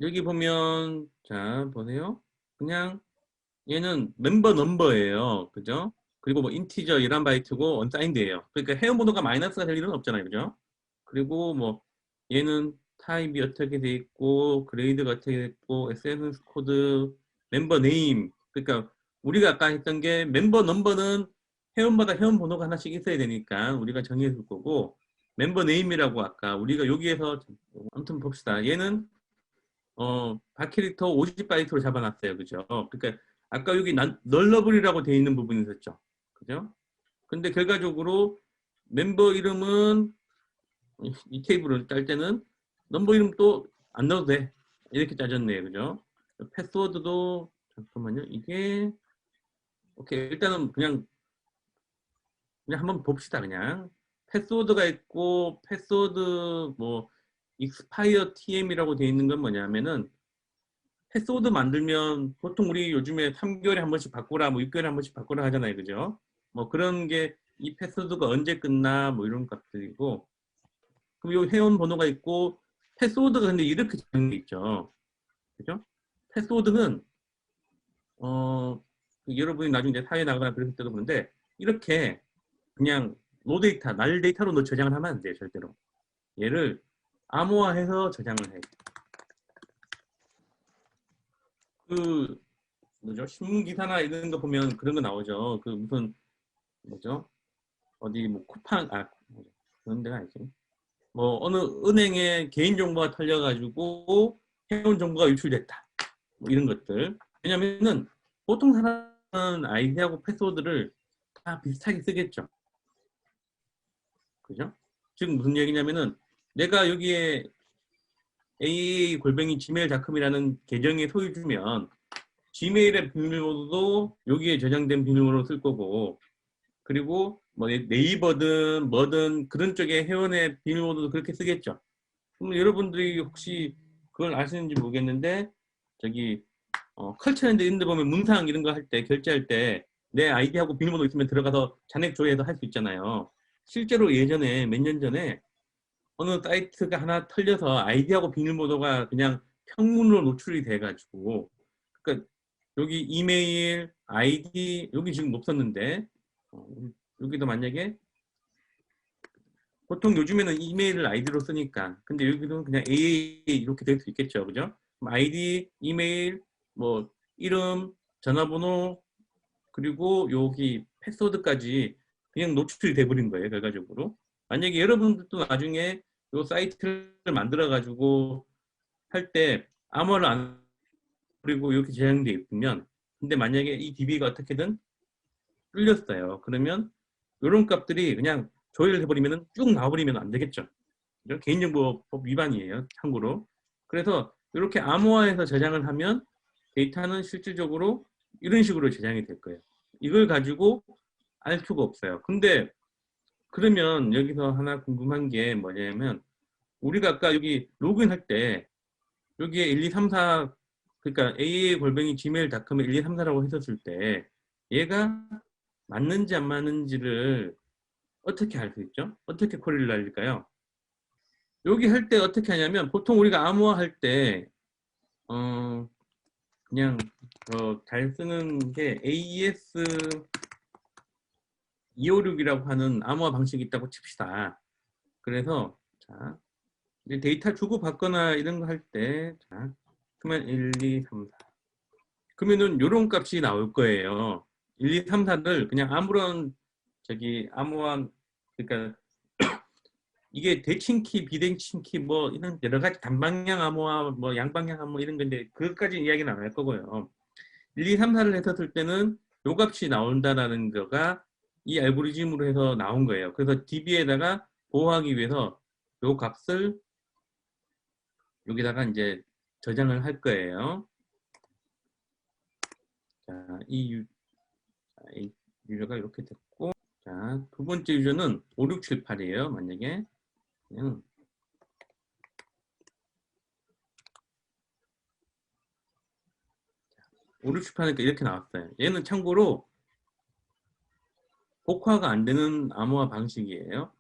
여기 보면 자 보세요. 그냥 얘는 멤버 넘버예요. 그죠? 그리고 뭐 인티저 11바이트고 언사인드예요. 그러니까 회원번호가 마이너스가 될 일은 없잖아요. 그죠? 그리고 뭐 얘는 타입이 어떻게 돼 있고 그레이드가 어떻게 돼 있고 SNS 코드 멤버 네임 그러니까 우리가 아까 했던 게 멤버 넘버는 회원마다 회원 번호가 하나씩 있어야 되니까 우리가 정해줄 거고 멤버 네임이라고 아까 우리가 여기에서 아무튼 봅시다. 얘는 바캐릭터 50바이트로 잡아놨어요. 그죠? 그러니까 아까 여기 널러블이라고 되어 있는 부분이 있었죠. 그죠? 근데 결과적으로 멤버 이름은 이 테이블을 짤 때는 넘버 이름 또 안 넣어도 돼. 이렇게 짜졌네요. 그죠? 패스워드도 잠깐만요. 이게 오케이 일단은 그냥 한번 봅시다. 그냥 패스워드가 있고 패스워드 뭐 익스파이어 TM이라고 되어 있는 건 뭐냐면은 패스워드 만들면 보통 우리 요즘에 3개월에 한 번씩 바꾸라, 뭐 6개월에 한 번씩 바꾸라 하잖아요. 그죠? 뭐 그런 게 이 패스워드가 언제 끝나, 뭐 이런 것들이고. 그럼 이 회원 번호가 있고, 패스워드가 근데 이렇게 되는 게 있죠. 그죠? 패스워드는, 여러분이 나중에 이제 사회에 나가거나 그랬을 때도 그런데, 이렇게 그냥 로 데이터, 날 데이터로 너 저장을 하면 안 돼요, 절대로. 얘를 암호화해서 저장을 해요. 그, 뭐죠? 신문 기사나 이런 거 보면 그런 거 나오죠. 그 무슨 뭐죠? 어디 뭐 쿠팡 그런 데가 아니지. 뭐 어느 은행의 개인 정보가 털려가지고 회원 정보가 유출됐다. 뭐 이런 것들. 왜냐면은 보통 사람은 아이디하고 패스워드를 다 비슷하게 쓰겠죠. 그죠? 지금 무슨 얘기냐면은 내가 여기에 aa gmail.com이라는 계정의 소유주면 gmail의 비밀번호도 여기에 저장된 비밀번호로 쓸 거고 그리고 뭐 네이버든 뭐든 그런 쪽에 회원의 비밀번호도 그렇게 쓰겠죠. 그럼 여러분들이 혹시 그걸 아시는지 모르겠는데 저기 컬처랜드 이런 데 보면 문상 이런 거 할 때 결제할 때 내 아이디하고 비밀번호 있으면 들어가서 잔액 조회해서 할 수 있잖아요. 실제로 예전에 몇 년 전에 어느 사이트가 하나 털려서 아이디하고 비밀번호가 그냥 평문으로 노출이 돼가지고 그러니까 여기 이메일, 아이디 여기 지금 없었는데 어, 여기도 만약에 보통 요즘에는 이메일을 아이디로 쓰니까 근데 여기도 그냥 AA 이렇게 될 수 있겠죠. 그죠? 아이디, 이메일, 뭐 이름, 전화번호 그리고 여기 패스워드까지 그냥 노출이 돼버린 거예요. 결과적으로. 만약에 여러분들도 나중에 이 사이트를 만들어 가지고 할 때 암호를 안 그리고 이렇게 제한돼 있으면 근데 만약에 이 DB가 어떻게든 뚫렸어요. 그러면 이런 값들이 그냥 조회를 해버리면 쭉 나와버리면 안 되겠죠. 개인정보법 위반이에요. 참고로. 그래서 이렇게 암호화해서 저장을 하면 데이터는 실질적으로 이런 식으로 저장이 될 거예요. 이걸 가지고 알 수가 없어요. 근데 그러면 여기서 하나 궁금한 게 뭐냐면 우리가 아까 여기 로그인할 때 여기에 1, 2, 3, 4 그러니까 AA 골뱅이 gmail.com에 1, 2, 3, 4라고 했었을 때 얘가 맞는지 안 맞는지를 어떻게 알 수 있죠? 어떻게 코리를 날릴까요? 여기 할 때 어떻게 하냐면 보통 우리가 암호화 할 때 그냥 잘 쓰는 게 AES 256이라고 하는 암호화 방식이 있다고 칩시다. 그래서 자 이제 데이터 주고 받거나 이런 거 할 때 자 그러면 1, 2, 3, 4 그러면은 요런 값이 나올 거예요. 1, 2, 3, 4를 그냥 아무런 저기 암호화 그러니까 이게 대칭키, 비대칭키 뭐 이런 여러 가지 단방향 암호화 뭐 양방향 암호 이런 건데 그것까지 이야기는 안 할 거고요. 1, 2, 3, 4를 했었을 때는 요 값이 나온다라는 거가 이 알고리즘으로 해서 나온 거예요. 그래서 DB에다가 보호하기 위해서 요 값을 여기다가 이제 저장을 할 거예요. 자, 이 유저가 이렇게 됐고, 자, 두 번째 유저는 5, 6, 7, 8이에요. 만약에 그냥 5, 6, 7, 8이니까 이렇게 나왔어요. 얘는 참고로 복화가 안 되는 암호화 방식이에요.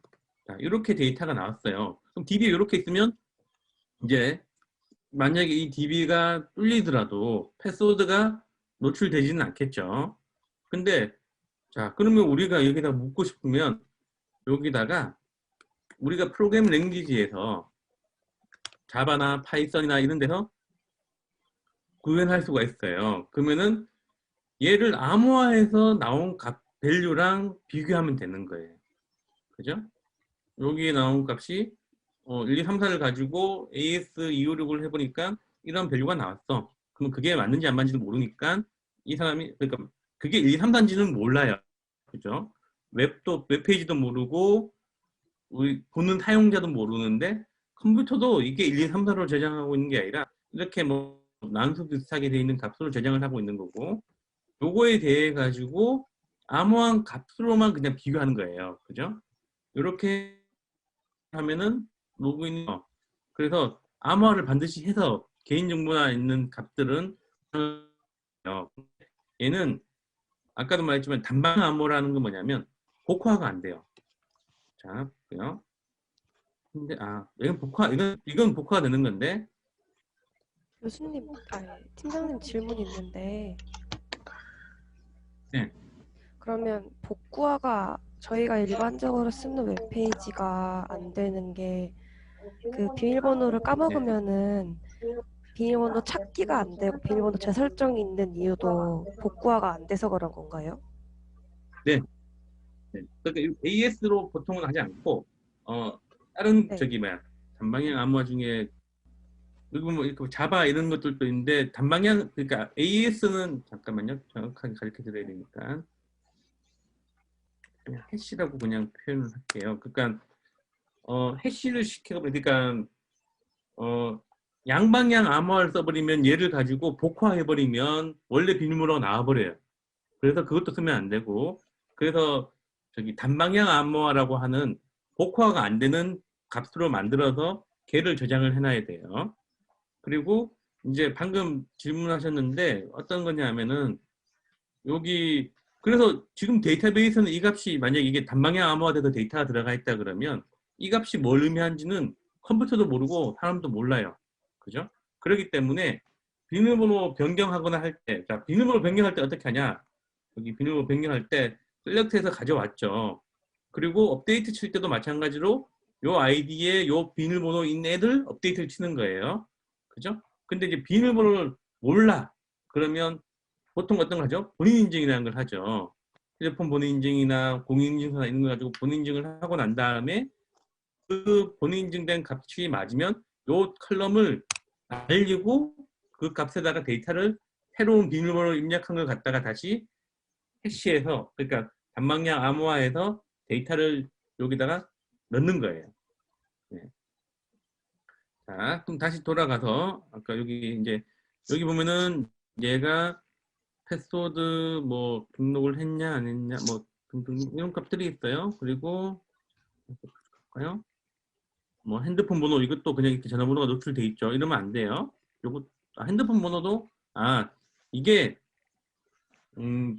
자, 이렇게 데이터가 나왔어요. 그럼 DB에 이렇게 있으면 이제 만약에 이 DB가 뚫리더라도 패스워드가 노출되지는 않겠죠. 근데 자, 그러면 우리가 여기다 묻고 싶으면 여기다가 우리가 프로그래밍 랭귀지에서 자바나 파이썬이나 이런 데서 구현할 수가 있어요. 그러면은 얘를 암호화해서 나온 값 밸류랑 비교하면 되는 거예요. 그죠? 여기에 나온 값이 1, 2, 3, 4를 가지고 AS256을 해보니까 이런 밸류가 나왔어. 그럼 그게 맞는지 안 맞는지도 모르니까 이 사람이 그러니까 그게 1, 2, 3, 4인지는 몰라요. 그죠? 웹페이지도 모르고 우리 보는 사용자도 모르는데 컴퓨터도 이게 1, 2, 3, 4로 저장하고 있는 게 아니라 이렇게 뭐 난수 비슷하게 돼 있는 값으로 저장을 하고 있는 거고 요거에 대해 가지고 암호한 값으로만 그냥 비교하는 거예요. 그죠? 이렇게 하면은 로그인 그래서 암호화를 반드시 해서 개인정보나 있는 값들은 얘는 아까도 말했지만 단방 암호라는 건 뭐냐면 복화가 안 돼요. 자, 그요. 근데 이건 복화가 되는 건데 교수님, 아니, 팀장님 질문 있는데, 네, 그러면 복구화가 저희가 일반적으로 쓰는 웹페이지가 안 되는 게 그 비밀번호를 네, 까먹으면은 비밀번호 찾기가 안 되고 비밀번호 재설정이 있는 이유도 복구화가 안 돼서 그런 건가요? 네, 네. 그러니까 AS로 보통은 하지 않고 다른 네. 단방향 암호화 중에 그리고 뭐 이렇게 자바 이런 것들도 있는데 단방향 그러니까 AS는 잠깐만요 정확하게 가르쳐 드려야 되니까 그냥 해시라고 그냥 표현을 할게요. 그러니까 해시를 그러니까 어, 양방향 암호화를 써버리면 얘를 가지고 복화해버리면 원래 비밀번호가 나와버려요. 그래서 그것도 쓰면 안 되고 그래서 저기 단방향 암호화라고 하는 복화가 안 되는 값으로 만들어서 걔를 저장을 해놔야 돼요. 그리고 이제 방금 질문하셨는데 어떤 거냐면은 여기 그래서 지금 데이터베이스는 이 값이 만약 이게 단방향 암호화돼서 데이터가 들어가 있다 그러면 이 값이 뭘 의미하는지는 컴퓨터도 모르고 사람도 몰라요. 그죠? 그렇기 때문에 비밀번호 변경하거나 할 때, 자, 비밀번호 변경할 때 어떻게 하냐? 여기 비밀번호 변경할 때 셀렉트해서 가져왔죠. 그리고 업데이트 칠 때도 마찬가지로 요 아이디에 요 비밀번호인 애들 업데이트를 치는 거예요. 그죠? 근데 이제 비밀번호를 몰라. 그러면 보통 어떤 거 하죠? 본인 인증이라는 걸 하죠. 휴대폰 본인 인증이나 공인인증서나 이런 거 가지고 본인 인증을 하고 난 다음에 그 본인 인증된 값이 맞으면 요 컬럼을 날리고 그 값에다가 데이터를 새로운 비밀번호를 입력한 걸 갖다가 다시 해시해서 그러니까 단방향 암호화해서 데이터를 여기다가 넣는 거예요. 네. 자, 그럼 다시 돌아가서 아까 여기 이제 여기 보면은 얘가 패스워드 뭐 등록을 했냐 안 했냐 뭐 등등 이런 값들이 있어요. 그리고 볼까요? 뭐 핸드폰 번호 이것도 그냥 이렇게 전화번호가 노출돼 있죠. 이러면 안 돼요. 요거 핸드폰 번호도 이게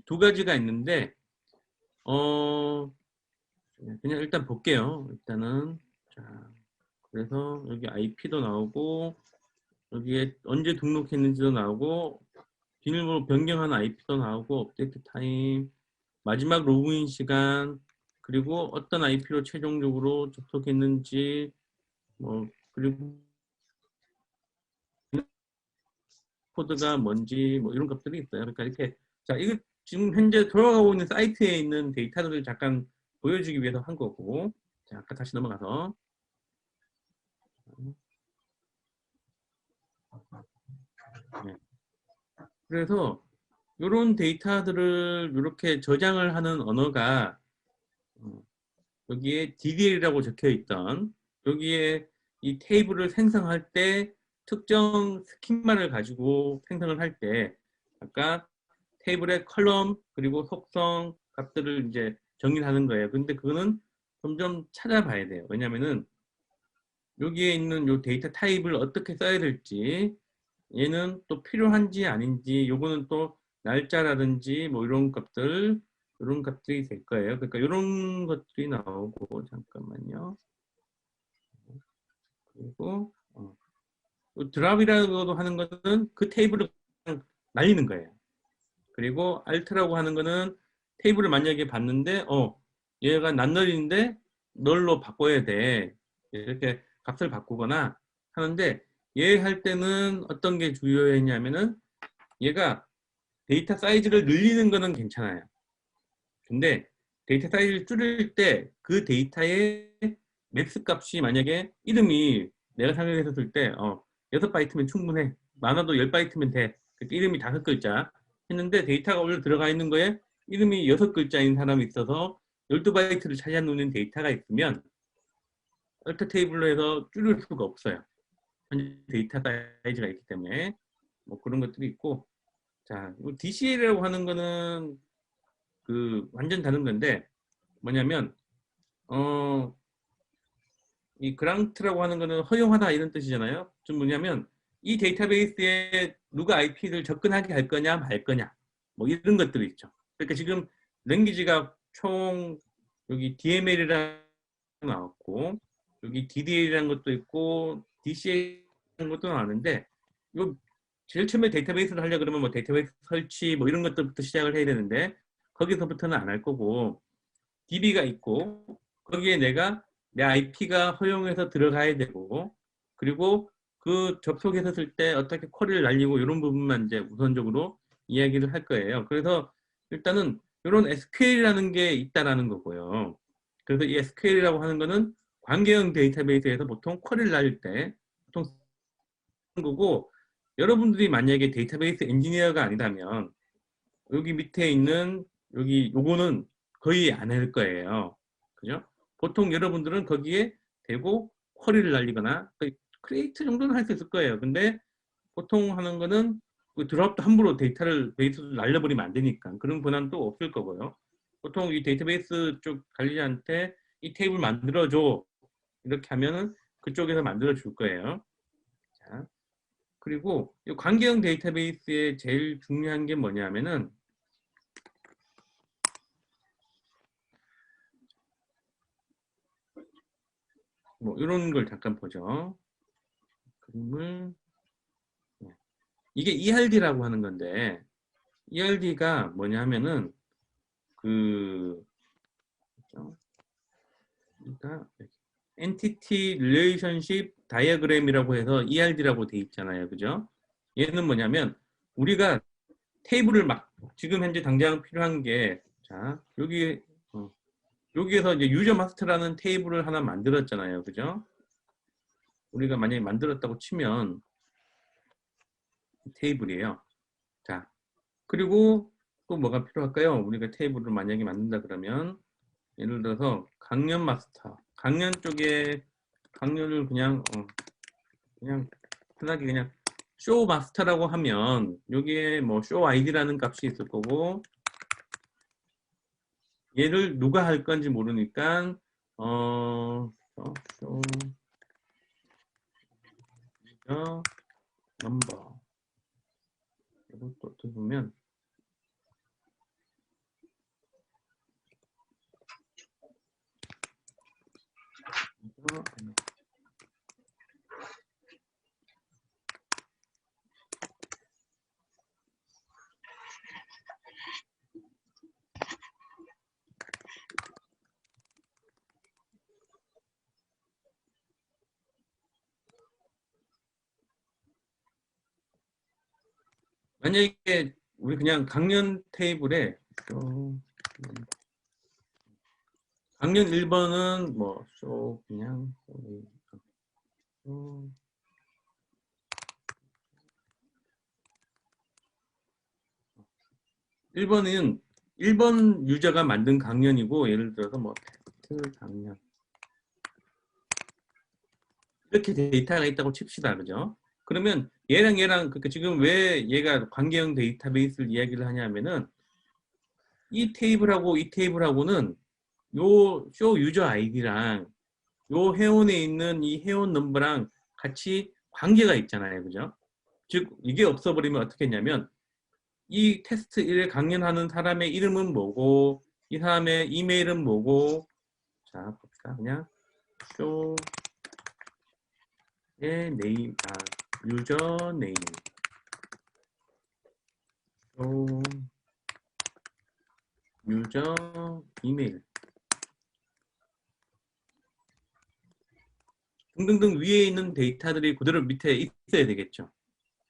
두 가지가 있는데 어 그냥 일단 볼게요. 일단은 자 그래서 여기 IP도 나오고 여기에 언제 등록했는지도 나오고 비밀번호 변경한 IP도 나오고 업데이트 타임 마지막 로그인 시간 그리고 어떤 IP로 최종적으로 접속했는지 뭐 그리고 코드가 뭔지 뭐 이런 것들이 있어요. 그러니까 이렇게 자 이거 지금 현재 돌아가고 있는 사이트에 있는 데이터들을 잠깐 보여주기 위해서 한 거고 자 아까 다시 넘어가서 네. 그래서 이런 데이터들을 이렇게 저장을 하는 언어가 어, 여기에 DDL이라고 적혀 있던 여기에 이 테이블을 생성할 때 특정 스킨만을 가지고 생성을 할 때 아까 테이블의 컬럼 그리고 속성 값들을 이제 정의하는 거예요. 근데 그거는 점점 찾아봐야 돼요. 왜냐면은 여기에 있는 요 데이터 타입을 어떻게 써야 될지 얘는 또 필요한지 아닌지 요거는 또 날짜라든지 뭐 이런 값들이 될 거예요. 그러니까 이런 것들이 나오고 잠깐만요. 그리고 드랍이라고 하는 거는 그 테이블을 그냥 날리는 거예요. 그리고 alt라고 하는 거는 테이블을 만약에 봤는데 얘가 낱널인데 널로 바꿔야 돼. 이렇게 값을 바꾸거나 하는데 얘 할 때는 어떤 게 중요했냐면은 얘가 데이터 사이즈를 늘리는 거는 괜찮아요. 근데 데이터 사이즈를 줄일 때 그 데이터의 맥스 값이 만약에 이름이 내가 생각했을 때 6바이트면 충분해. 많아도 10바이트면 돼. 그러니까 이름이 5글자 했는데 데이터가 원래 들어가 있는 거에 이름이 6글자인 사람이 있어서 12바이트를 찾아놓는 데이터가 있으면 얼터 테이블로 해서 줄일 수가 없어요. 데이터 사이즈가 있기 때문에 뭐 그런 것들이 있고, 자, DCL이라고 하는 거는 그 완전 다른 건데 뭐냐면 이 그랑트라고 하는 거는 허용하다 이런 뜻이잖아요. 좀 뭐냐면 이 데이터베이스에 누가 IP를 접근하게 할 거냐 말 거냐 뭐 이런 것들이 있죠. 그러니까 지금 랭귀지가 총 여기 DML이라는 나왔고 여기 DDL이라는 것도 있고 DCL이라는 것도 나왔는데 이거 제일 처음에 데이터베이스를 하려 그러면 뭐 데이터베이스 설치 뭐 이런 것들부터 시작을 해야 되는데 거기서부터는 안 할 거고 DB가 있고 거기에 내가 내 IP가 허용해서 들어가야 되고 그리고 그 접속했을 때 어떻게 쿼리를 날리고 이런 부분만 이제 우선적으로 이야기를 할 거예요. 그래서 일단은 이런 SQL이라는 게 있다라는 거고요. 그래서 이 SQL이라고 하는 거는 관계형 데이터베이스에서 보통 쿼리를 날릴 때 보통 쓰는 거고 여러분들이 만약에 데이터베이스 엔지니어가 아니라면 여기 밑에 있는 여기 요거는 거의 안 할 거예요. 그죠? 보통 여러분들은 거기에 대고 쿼리를 날리거나 크리에이트 정도는 할 수 있을 거예요. 근데 보통 하는 거는 그 드랍도 함부로 데이터를 베이스를 날려버리면 안 되니까 그런 권한도 없을 거고요. 보통 이 데이터베이스 쪽 관리자한테 이 테이블 만들어줘 이렇게 하면은 그쪽에서 만들어 줄 거예요. 자, 그리고 이 관계형 데이터베이스의 제일 중요한 게 뭐냐면은 뭐 이런 걸 잠깐 보죠. 그림을 이게 ERD라고 하는 건데 ERD가 뭐냐면은 그 그러니까 Entity Relationship Diagram이라고 해서 ERD라고 돼 있잖아요. 그죠? 얘는 뭐냐면 우리가 테이블을 막 지금 현재 당장 필요한 게 자, 여기 여기에서 이제 유저 마스터라는 테이블을 하나 만들었잖아요. 그죠? 우리가 만약에 만들었다고 치면 테이블이에요. 자, 그리고 또 뭐가 필요할까요? 우리가 테이블을 만약에 만든다 그러면 예를 들어서 강연 마스터, 강연 쪽에 강연을 그냥 편하게 그냥 쇼 마스터라고 하면 여기에 뭐 쇼 아이디라는 값이 있을 거고 얘를 누가 할 건지 모르니까 쇼 넘버 이것도 어떻게 보면 만약에 우리 그냥 강연 테이블에 강연 1번은 뭐쇼 그냥 1번은 1번 유저가 만든 강연이고 예를 들어서 뭐 텍스트 강연 이렇게 데이터가 있다고 칩시다. 그죠? 그러면 얘랑 그러니까 지금 왜 얘가 관계형 데이터베이스를 이야기를 하냐면은 이 테이블하고 이 테이블하고는 요 쇼 유저 아이디랑 요 회원에 있는 이 회원 넘버랑 같이 관계가 있잖아요. 그죠? 즉 이게 없어버리면 어떻게 했냐면 이 테스트 1에 강연하는 사람의 이름은 뭐고 이 사람의 이메일은 뭐고 자 봅시다. 그냥 쇼의 네임 유저 네임, 또 유저 이메일 등등등 위에 있는 데이터들이 그대로 밑에 있어야 되겠죠.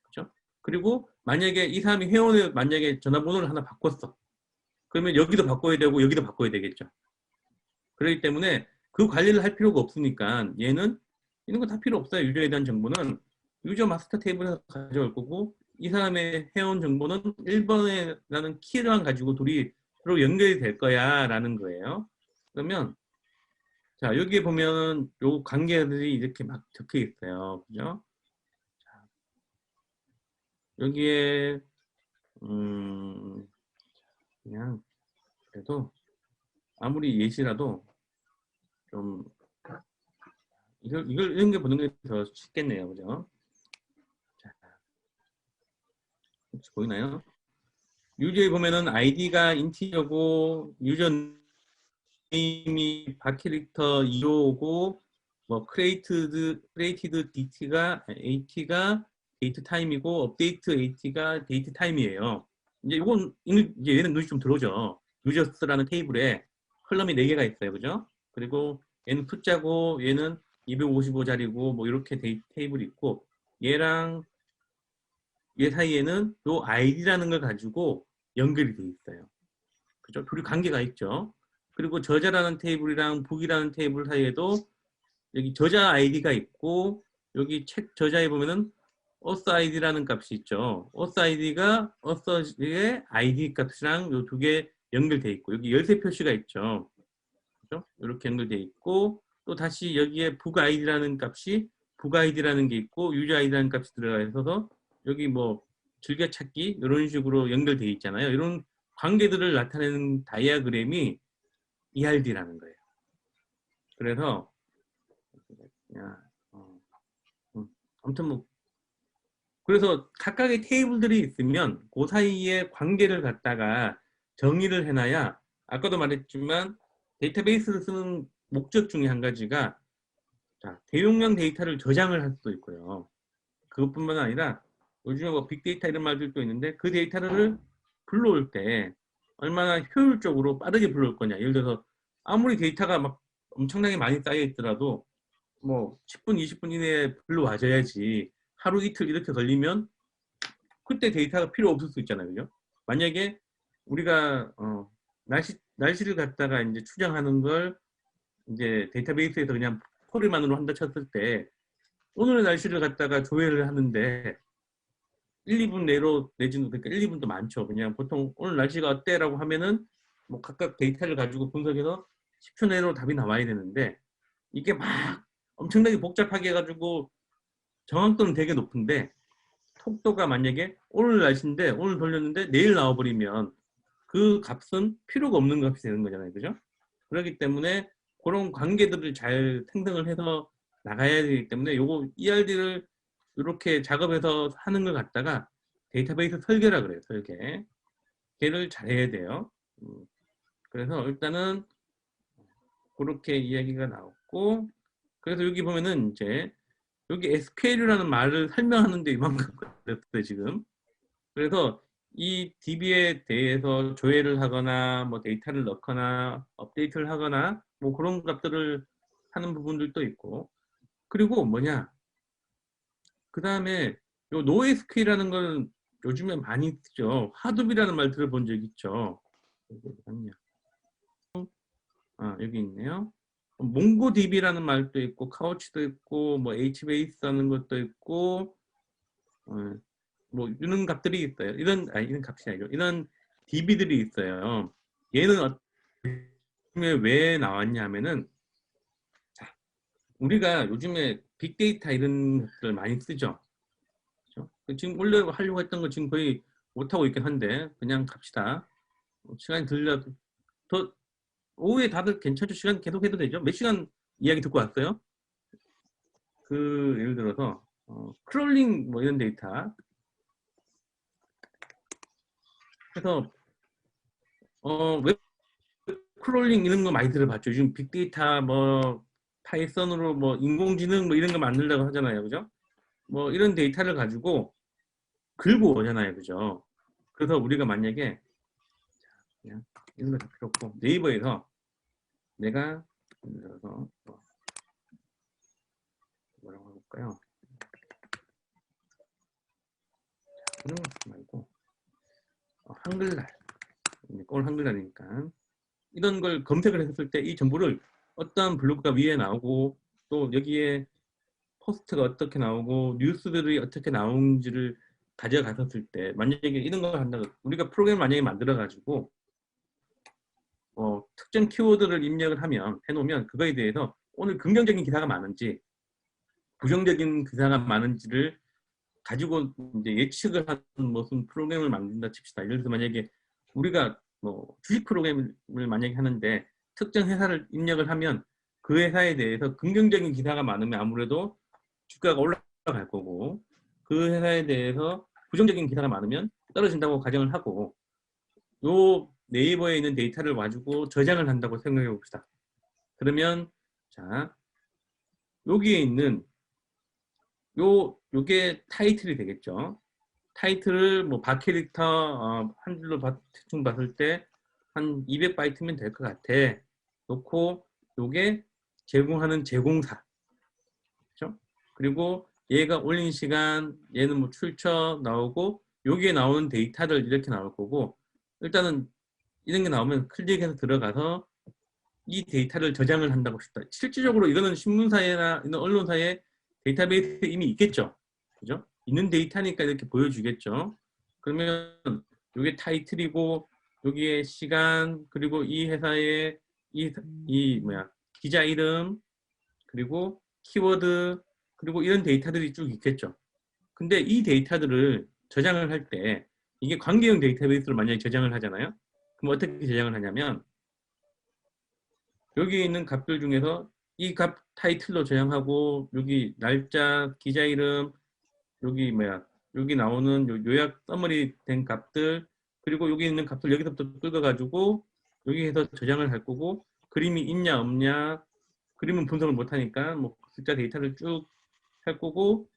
그렇죠? 그리고 만약에 이 사람이 회원을 만약에 전화번호를 하나 바꿨어. 그러면 여기도 바꿔야 되고 여기도 바꿔야 되겠죠. 그렇기 때문에 그 관리를 할 필요가 없으니까 얘는 이런 거 다 필요 없어요. 유저에 대한 정보는 유저 마스터 테이블에서 가져올 거고 이 사람의 회원 정보는 1번이라는 키만 가지고 둘이 서로 연결이 될 거야 라는 거예요. 그러면 자 여기에 보면 요 관계들이 이렇게 막 적혀 있어요. 그죠? 여기에 그냥 그래도 아무리 예시라도 좀 이걸 이런 게 보는 게 더 쉽겠네요. 그죠? 자, 혹시 보이나요? 유저에 보면은 아이디가 인티저고 유저 네임이 바캐릭터 2호고 뭐 크레이티드 DT가 AT가 데이트 타임이고 업데이트 AT가 데이트 타임이에요. 이제 이건 이제 얘는 눈이 좀 들어오죠. 유저스라는 테이블에 컬럼이 4개가 있어요. 그죠? 그리고 얘는 숫자고 얘는 255자리고 뭐 이렇게 테이블이 있고 얘랑 얘 사이에는 요 아이디라는 걸 가지고 연결이 돼 있어요. 그죠? 둘이 관계가 있죠. 그리고 저자라는 테이블이랑 북이라는 테이블 사이에도 여기 저자 아이디가 있고 여기 책 저자에 보면은 auth id라는 값이 있죠. auth id가 auth의 id 값이랑 요 두 개 연결돼 있고 여기 열쇠 표시가 있죠. 그죠? 이렇게 연결돼 있고 또 다시 여기에 북 id라는 값이 북 id라는 게 있고 유저 id라는 값이 들어가 있어서 여기 뭐 즐겨찾기 이런 식으로 연결돼 있잖아요. 이런 관계들을 나타내는 다이아그램이 ERD라는 거예요. 그래서 그냥 아무튼 뭐 그래서 각각의 테이블들이 있으면 그 사이에 관계를 갖다가 정의를 해놔야 아까도 말했지만 데이터베이스를 쓰는 목적 중에 한 가지가 자, 대용량 데이터를 저장을 할 수도 있고요. 그것뿐만 아니라 요즘에 뭐 빅데이터 이런 말들도 있는데 그 데이터를 불러올 때 얼마나 효율적으로 빠르게 불러올 거냐. 예를 들어서 아무리 데이터가 막 엄청나게 많이 쌓여 있더라도 뭐 10분, 20분 이내에 불러와줘야지 하루 이틀 이렇게 걸리면 그때 데이터가 필요 없을 수 있잖아요. 그죠? 만약에 우리가 날씨를 갖다가 이제 추정하는 걸 이제 데이터베이스에서 그냥 소리만으로 한다 쳤을 때 오늘의 날씨를 갖다가 조회를 하는데 1, 2분 내로 내지는 그러니까 1, 2분도 많죠. 그냥 보통 오늘 날씨가 어때라고 하면은 뭐 각각 데이터를 가지고 분석해서 10초 내로 답이 나와야 되는데 이게 막 엄청나게 복잡하게 해가지고 정확도는 되게 높은데 속도가 만약에 오늘 날씨인데 오늘 돌렸는데 내일 나와버리면 그 값은 필요가 없는 값이 되는 거잖아요. 그죠? 그렇기 때문에 그런 관계들을 잘 생성을 해서 나가야 되기 때문에 요거 ERD를 이렇게 작업해서 하는 걸 갖다가 데이터베이스 설계라 그래요. 설계. 걔를 잘해야 돼요. 그래서 일단은 그렇게 이야기가 나왔고 그래서 여기 보면은 이제 여기 SQL이라는 말을 설명하는데 이만큼 걸렸어요, 지금. 그래서 이 DB에 대해서 조회를 하거나 뭐 데이터를 넣거나 업데이트를 하거나 뭐 그런 것들을 하는 부분들도 있고 그리고 뭐냐 그 다음에 요 NoSQL이라는 건 요즘에 많이 쓰죠. 하둡이라는 말 들어본 적 있죠. 여기 있네요. 몽고DB라는 말도 있고 카우치도 있고 뭐 HBase라는 것도 있고 뭐 이런 값들이 있어요. 이런 값이 아니죠. 이런 DB들이 있어요. 얘는 요즘에 왜 나왔냐면은 자, 우리가 요즘에 빅데이터 이런 것들 많이 쓰죠. 그렇죠? 지금 원래 하려고 했던 거 지금 거의 못하고 있긴 한데 그냥 갑시다. 시간이 들려도 더 오후에 다들 괜찮죠? 시간 계속 해도 되죠? 몇 시간 이야기 듣고 왔어요? 그 예를 들어서 크롤링 뭐 이런 데이터 그래서 웹 크롤링 이런 거 많이 들어봤죠. 요즘 빅데이터 뭐 파이썬으로 뭐 인공지능 뭐 이런 거 만들려고 하잖아요. 그죠? 뭐 이런 데이터를 가지고 긁고 오잖아요. 그죠? 그래서 우리가 만약에 그냥 이런 거 다 필요 없고 네이버에서 내가 예를 들어서 뭐라고 해볼까요? 이런 거 말고 한글날 오늘 한글날이니까 이런 걸 검색을 했을 때 이 정보를 어떤 블로그가 위에 나오고 또 여기에 포스트가 어떻게 나오고 뉴스들이 어떻게 나오는지를 가져갔었을 때 만약에 이런 걸 한다고 우리가 프로그램을 만약에 만들어 가지고 특정 키워드를 입력을 하면 해놓으면 그거에 대해서 오늘 긍정적인 기사가 많은지 부정적인 기사가 많은지를 가지고 이제 예측을 하는 무슨 프로그램을 만든다 칩시다. 예를 들어서 만약에 우리가 뭐 주식 프로그램을 만약에 하는데 특정 회사를 입력을 하면 그 회사에 대해서 긍정적인 기사가 많으면 아무래도 주가가 올라갈 거고 그 회사에 대해서 부정적인 기사가 많으면 떨어진다고 가정을 하고 요 네이버에 있는 데이터를 가지고 저장을 한다고 생각해 봅시다. 그러면 자 여기에 있는 요게 타이틀이 되겠죠. 타이틀을 뭐 바캐릭터 한 줄로 대충 봤을 때 한 200바이트면 될 것 같아. 놓고 요게 제공하는 제공사. 그렇죠? 그리고 얘가 올린 시간, 얘는 뭐 출처 나오고 여기에 나오는 데이터들 이렇게 나올 거고 일단은 이런 게 나오면 클릭해서 들어가서 이 데이터를 저장을 한다고 싶다. 실질적으로 이거는 신문사나 이런 언론사에 데이터베이스에 이미 있겠죠. 그죠? 있는 데이터니까 이렇게 보여주겠죠. 그러면 이게 타이틀이고 여기에 시간 그리고 이 회사의 이 뭐야 기자 이름 그리고 키워드 그리고 이런 데이터들이 쭉 있겠죠. 근데 이 데이터들을 저장을 할 때 이게 관계형 데이터베이스를 만약에 저장을 하잖아요. 그럼 어떻게 저장을 하냐면 여기 있는 값들 중에서 이 값 타이틀로 저장하고 여기 날짜, 기자 이름, 여기 뭐야 여기 나오는 요약 서머리 된 값들 그리고 여기 있는 값들 여기서부터 긁어가지고 여기에서 저장을 할 거고 그림이 있냐 없냐 그림은 분석을 못하니까 뭐 숫자 데이터를 쭉 할 거고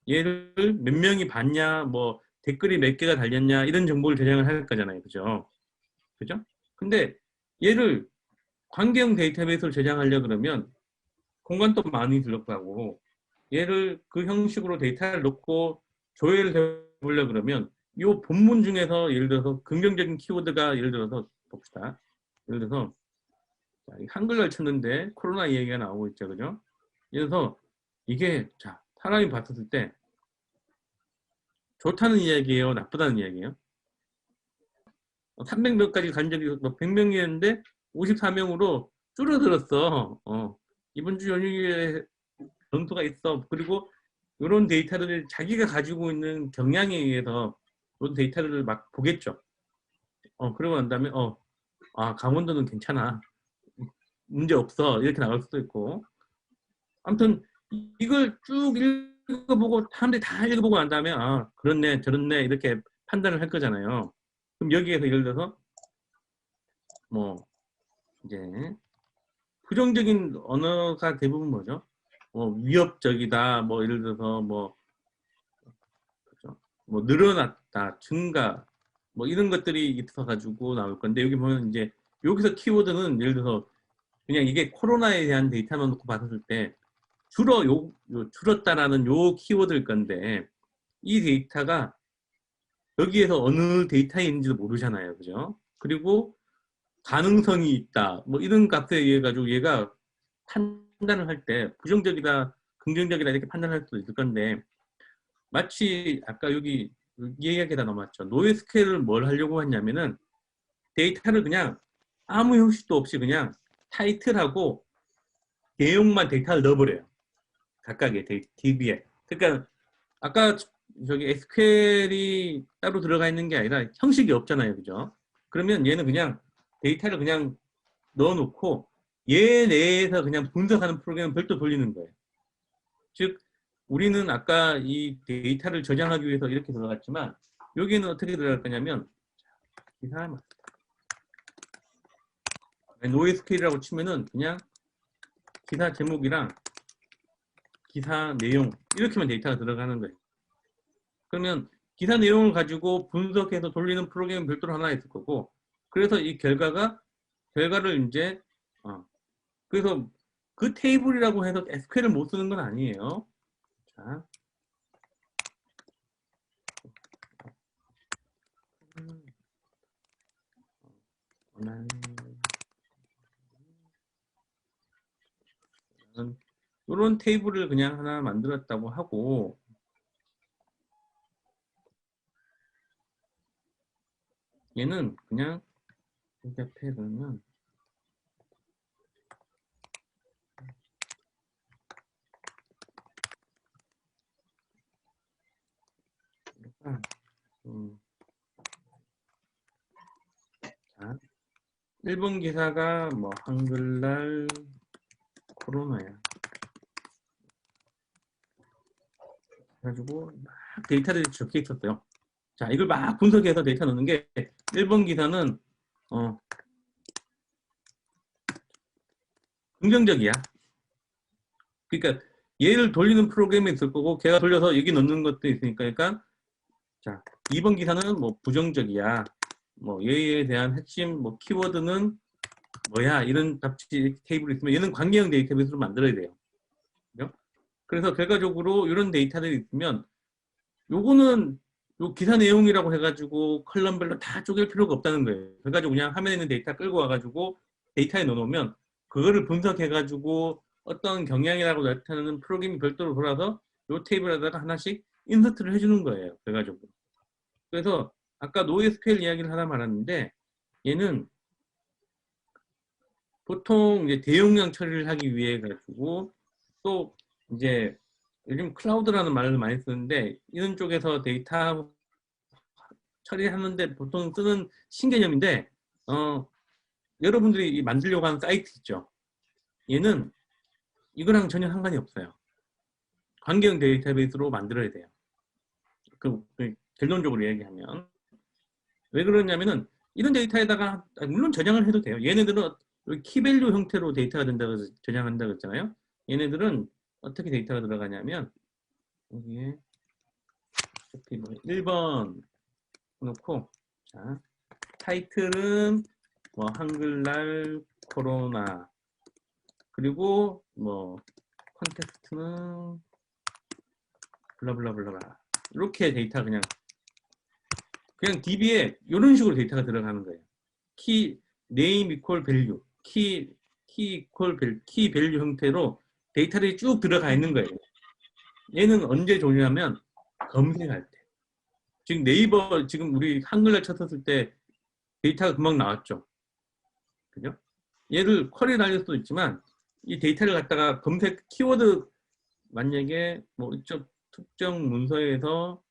얘를 몇 명이 봤냐 뭐 댓글이 몇 개가 달렸냐 이런 정보를 저장을 할 거잖아요. 그죠? 그죠? 근데 얘를 관계형 데이터베이스를 저장하려 그러면 공간도 많이 들어가고 얘를 그 형식으로 데이터를 넣고 조회를 해보려 그러면 이 본문 중에서 예를 들어서 긍정적인 키워드가 예를 들어서 봅시다. 예를 들어서 한글날 쳤는데 코로나 이야기가 나오고 있죠. 그죠? 예를 들어서 이게 자 사람이 봤을 때 좋다는 이야기예요? 나쁘다는 이야기예요? 300명까지 간 적이 100명이었는데 54명으로 줄어들었어. 이번 주 연휴에 변수가 있어. 그리고 이런 데이터를 자기가 가지고 있는 경향에 의해서 이런 데이터를 막 보겠죠. 그러고 난 다음에 강원도는 괜찮아. 문제 없어. 이렇게 나갈 수도 있고. 아무튼 이걸 쭉 읽어보고 사람들이 다 읽어보고 난 다음에 그렇네 저렇네 이렇게 판단을 할 거잖아요. 그럼 여기에서 예를 들어서 뭐 이제 부정적인 언어가 대부분 뭐죠? 위협적이다. 뭐 예를 들어서 그렇죠? 뭐 늘어났다, 증가, 뭐 이런 것들이 있어가지고 나올 건데 여기 보면 이제 여기서 키워드는 예를 들어서 그냥 이게 코로나에 대한 데이터만 놓고 봤을 때 줄었다라는 요 키워드일 건데 이 데이터가 여기에서 어느 데이터에 있는지도 모르잖아요, 그죠? 그리고 가능성이 있다, 뭐 이런 값에 의해 가지고 얘가 판단을 할 때 부정적이다, 긍정적이다 이렇게 판단할 수도 있을 건데 마치 아까 여기 이 이야기가 넘었죠. 노이스케일을 뭘 하려고 했냐면은 데이터를 그냥 아무 형식도 없이 그냥 타이틀하고 내용만 데이터를 넣어버려요. 각각의 DB에. 그러니까 아까 저기 SQL이 따로 들어가 있는 게 아니라 형식이 없잖아요. 그죠? 그러면 얘는 그냥 데이터를 그냥 넣어놓고 얘 내에서 그냥 분석하는 프로그램을 별도 돌리는 거예요. 즉 우리는 아까 이 데이터를 저장하기 위해서 이렇게 들어갔지만 여기는 어떻게 들어갈 거냐면 기사 노에스케일이라고 치면은 그냥 기사 제목이랑 기사 내용 이렇게만 데이터가 들어가는 거예요. 그러면 기사 내용을 가지고 분석해서 돌리는 프로그램은 별도로 하나 있을 거고, 그래서 이 결과를 이제 그래서 그 테이블이라고 해서 SQL을 못 쓰는 건 아니에요. 자, 이런 테이블을 그냥 하나 만들었다고 하고, 얘는 그냥 이렇게 앞에 그러면 자, 1번 기사가 뭐 한글날 코로나야. 그래가지고 막 데이터들이 적혀 있었어요. 자, 이걸 막 분석해서 데이터 넣는 게 1번 기사는 긍정적이야. 그러니까 얘를 돌리는 프로그램이 있을 거고 걔가 돌려서 여기 넣는 것도 있으니까, 그러니까 자, 2번 기사는 뭐 부정적이야. 뭐 얘에 대한 핵심 뭐 키워드는 뭐야, 이런 답지 테이블이 있으면 얘는 관계형 데이터베이스로 만들어야 돼요. 그죠? 그래서 결과적으로 이런 데이터들이 있으면 요거는 요 기사 내용이라고 해가지고 컬럼별로 다 쪼갤 필요가 없다는 거예요. 그래가지고 그냥 화면에 있는 데이터 끌고 와가지고 데이터에 넣어놓으면 그거를 분석해가지고 어떤 경향이라고 나타나는 프로그램이 별도로 돌아서 요 테이블에다가 하나씩 인서트를 해주는 거예요. 그래가지고. 그래서 아까 NoSQL 이야기를 하나 말았는데, 얘는 보통 이제 대용량 처리를 하기 위해 가지고, 또 이제 요즘 클라우드라는 말을 많이 쓰는데, 이런 쪽에서 데이터 처리하는데 보통 쓰는 신개념인데, 여러분들이 만들려고 하는 사이트 있죠. 얘는 이거랑 전혀 상관이 없어요. 관계형 데이터베이스로 만들어야 돼요. 그 결론적으로 얘기하면. 왜 그러냐면은 이런 데이터에다가 물론 저장을 해도 돼요. 얘네들은 키밸류 형태로 데이터가 된다고 해서 저장한다고 했잖아요. 얘네들은 어떻게 데이터가 들어가냐면 여기에 1번 놓고, 자, 타이틀은 뭐 한글날 코로나, 그리고 뭐 컨텍스트는 블라블라블라, 이렇게 데이터 그냥 DB에 이런 식으로 데이터가 들어가는 거예요. 키 네임 이퀄 밸류, 키 밸류 형태로 데이터들이 쭉 들어가 있는 거예요. 얘는 언제 좋냐면 검색할 때. 지금 네이버 지금 우리 한글날 쳤었을 때 데이터가 금방 나왔죠. 그죠? 얘를 쿼리 날릴 수도 있지만 이 데이터를 갖다가 검색 키워드, 만약에 뭐 이쪽 특정 문서에서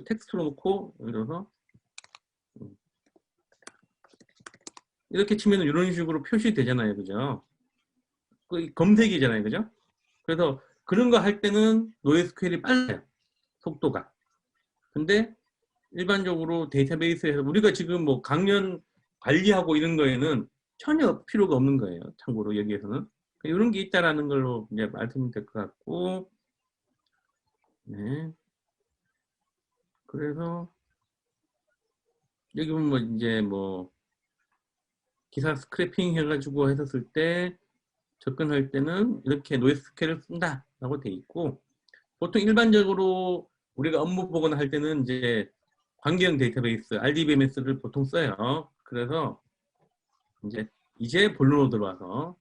텍스트로 놓고 예를 들어서 이렇게 치면 이런 식으로 표시되잖아요. 그죠? 검색이잖아요. 그죠? 그래서 그런 거 할 때는 NoSQL이 빨라요. 속도가. 근데 일반적으로 데이터베이스에서 우리가 지금 뭐 강연 관리하고 이런 거에는 전혀 필요가 없는 거예요. 참고로 여기에서는. 이런 게 있다라는 걸로 이제 말씀이 될 것 같고, 네. 그래서 여기 보면 뭐 이제 뭐 기사 스크래핑 해가지고 했었을 때 접근할 때는 이렇게 NoSQL을 쓴다라고 돼 있고, 보통 일반적으로 우리가 업무 보거나 할 때는 이제 관계형 데이터베이스 RDBMS를 보통 써요. 그래서 이제 본론으로 들어와서